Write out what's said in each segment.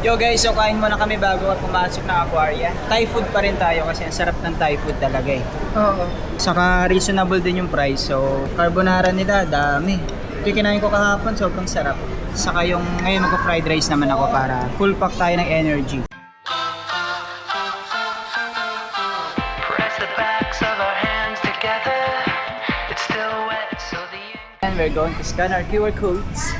Yo guys, so kain muna kami bago pumasok ng aquaria. Thai food pa rin tayo kasi ang sarap ng Thai food talaga eh. Oo. Saka reasonable din yung price. So carbonara nila, dami. Ito yung kinain ko kahapon, sobrang sarap. Saka yung ngayon magka-fried rice naman ako para full pack tayo ng energy. And we're going to scan our QR codes.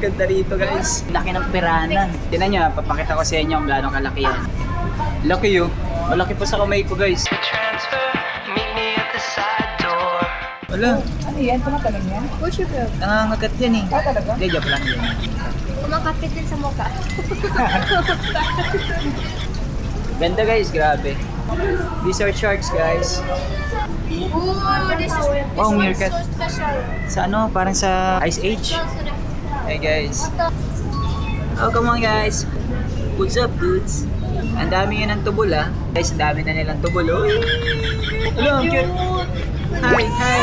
Ganda rito guys. Laki ng pirana. Tingnan nyo, papakita ko sa inyo kung gaano kalaki yan. Laki yun. Malaki pa sa kamay ko guys. Wala. Ano yan? Tumatalang yan? Push it up. Nangangagat yan eh. Ah, talaga? Hindi, joke lang yun. Kumakapit din sa mukha. Ganda guys, grabe. These are sharks guys. Ooh, this Wow, one's meerkat. so special. Sa ano, parang sa Ice Age. Hey guys. Oh, come on guys. What's up dudes? Ang dami yun ng tubol ah. Guys, ang dami na nilang tubol. Oh. Hello, ang cute. Hi, hi.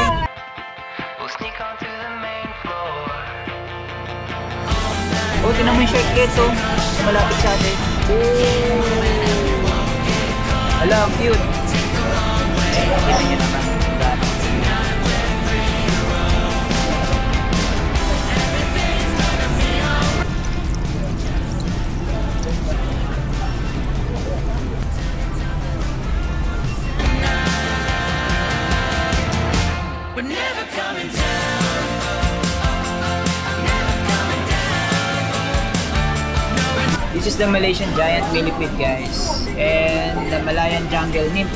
Oh, tinan mo yung short kids oh. Malapit sa atin. Hello, ang cute. Tignan nyo naman. This is the Malaysian giant millipede guys. And the Malayan jungle nymph.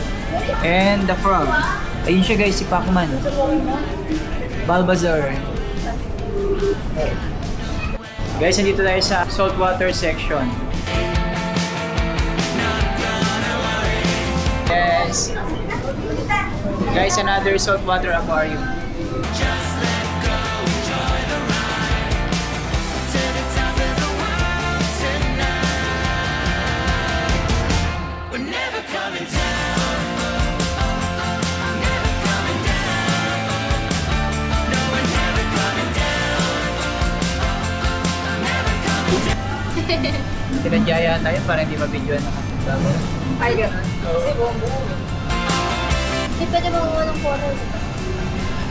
And the frog. Ayun siya guys, si Pacman. Balbazar. Guys, nandito tayo sa saltwater section. Yes. Guys, another saltwater aquarium. Tinadya tayo para hindi mabidyoan na kami. Ay, gano'n. Kasi buong-buong. Hindi pwede makuha ng coral.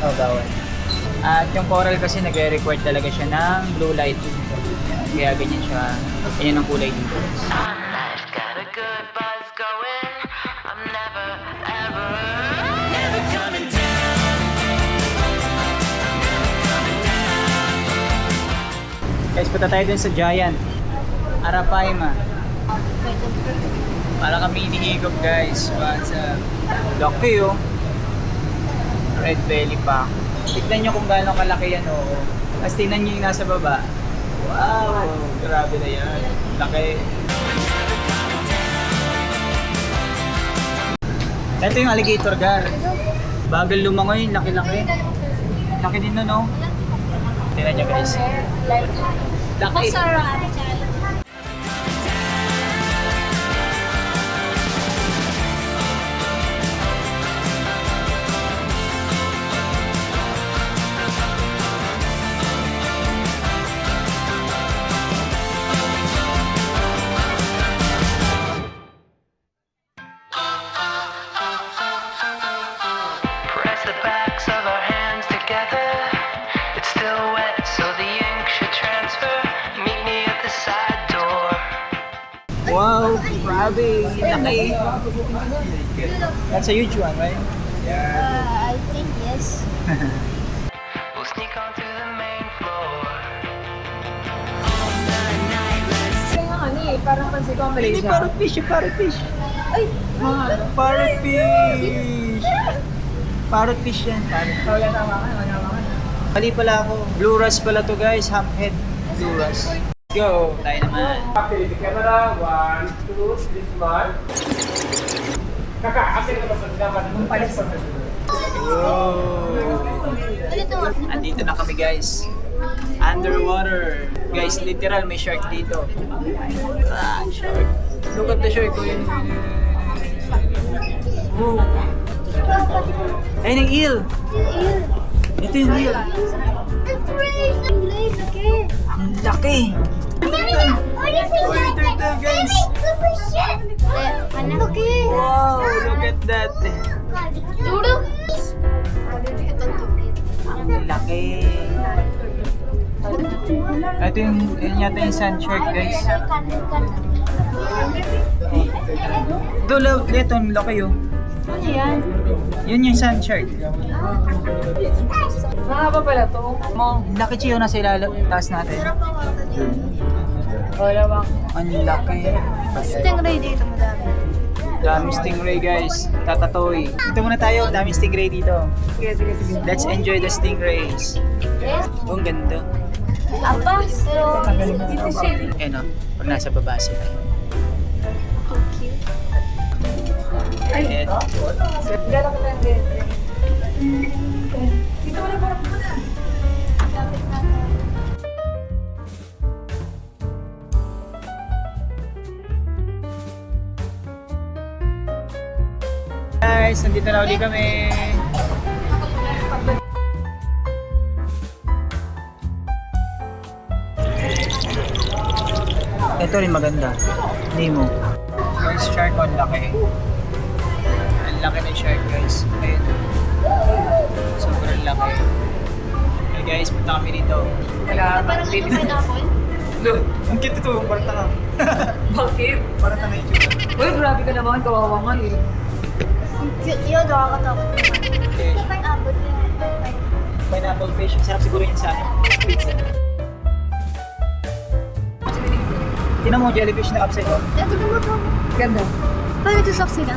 Oh, bawal. At yung coral kasi nagre-record talaga siya ng blue light. Kaya ganyan siya. Ganyan ang kulay dito. Guys, punta tayo dun sa giant. Arapaima. Para kami hinihigop guys. What's up? Laki oh. Red belly pa. Tignan nyo kung gaano kalaki yan oh. Tapos tignan nyo yung nasa baba. Wow! Grabe na yan. Laki. Ito yung alligator gar. Bagal lumangoy, laki-laki. Laki din nun oh. Tignan nyo guys. Laki. Masarap. Wow, grabe, laki. That's a huge one, right? I think yes. We'll sneak onto the main floor. Kaya nga ano eh, parang pansin ko ang Hindi, Malaysia. parrotfish, yung parrotfish. Ay! Mga ano? Parrotfish! Parrotfish yan, parrotfish. Wala tama ka, wala tama ka. Mali pala ako. Blue ras pala to guys, humphead. Blue ras. Go! Tayo naman. Okay, the camera, 1, 2, this one. Kakak, asin ka ba sa dapat? Palis pa. Wow! Dito. Andito na kami guys. Underwater. Guys, literal may shark dito. Ah, shark. Look at the shark ko yun. Wow. Ayun ang eel. Ito yung eel. Ang laki! Wow, look at that! Ang laki! Ito yun yata yung sand shark, guys. Ito, ito, ang laki oh. Ano yan? Yun yung sand shark. Mahaba pala to. Ang laki chiyo na sa taas natin. Wala ba? Ang laki. Stingray dito madami. Daming stingray, guys. Tatatoy. Dito muna tayo. Daming stingray dito. Sige, sige, sige. Let's enjoy the stingrays. Oh, ang ganda. Apas. Pero, Dito siya. Ayan o. Pag nasa baba sila. cute. Ay, Ayan. gano'n ka lang din. Dito wala parang muna. Guys, nandito na uli kami. Ito rin maganda. Nemo. Guys, shark on laki. Ang laki ng shark, guys. Ayun. Sobrang laki. Hey guys, punta kami dito. Wala. Parang ano pineapple? Look, Ang cute ito, parang tanga. bakit? Parang tanga yung cute. Uy, grabe ka naman. Kawawa nga eh. Ang cute yun, nakakatakot naman. Okay. Pineapple yan. Pineapple fish. Sarap siguro yun sa akin. Tinan mo, jellyfish na upside down. Ito naman po. Ganda. Paano ito saksi na?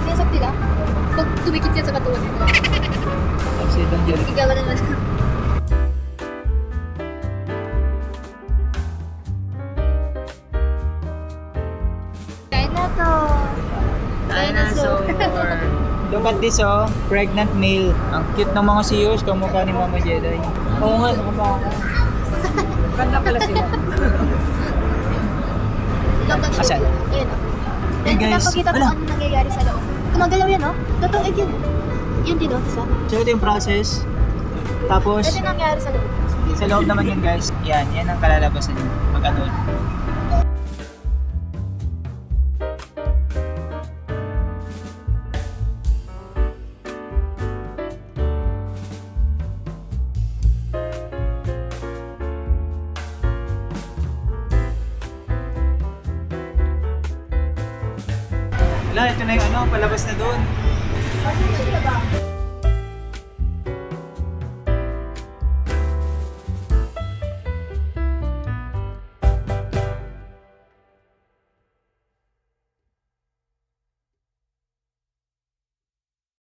Sinasakti na? Pag tumikit yan sa katawan nito. Upside down jellyfish. Igawa na lang. Kain na to. Dinosaur. Look at this oh, pregnant male. Ang cute ng mga seals, kamukha ni Mama Jedi. Oo nga, nakaba ako. Ganda pala sila. Asan? Ayun. Hey, guys. Pinapakita ko Wala. ano nangyayari sa loob. Gumagalaw yan, no? Totoo egg yun. Yun din, no? Isa. So ito yung process. Tapos, Ito yung nangyayari sa loob. sa loob naman yun guys, yan ang kalalabasan yun. Mag-ano. Wala, ito na yung ano, palabas na doon.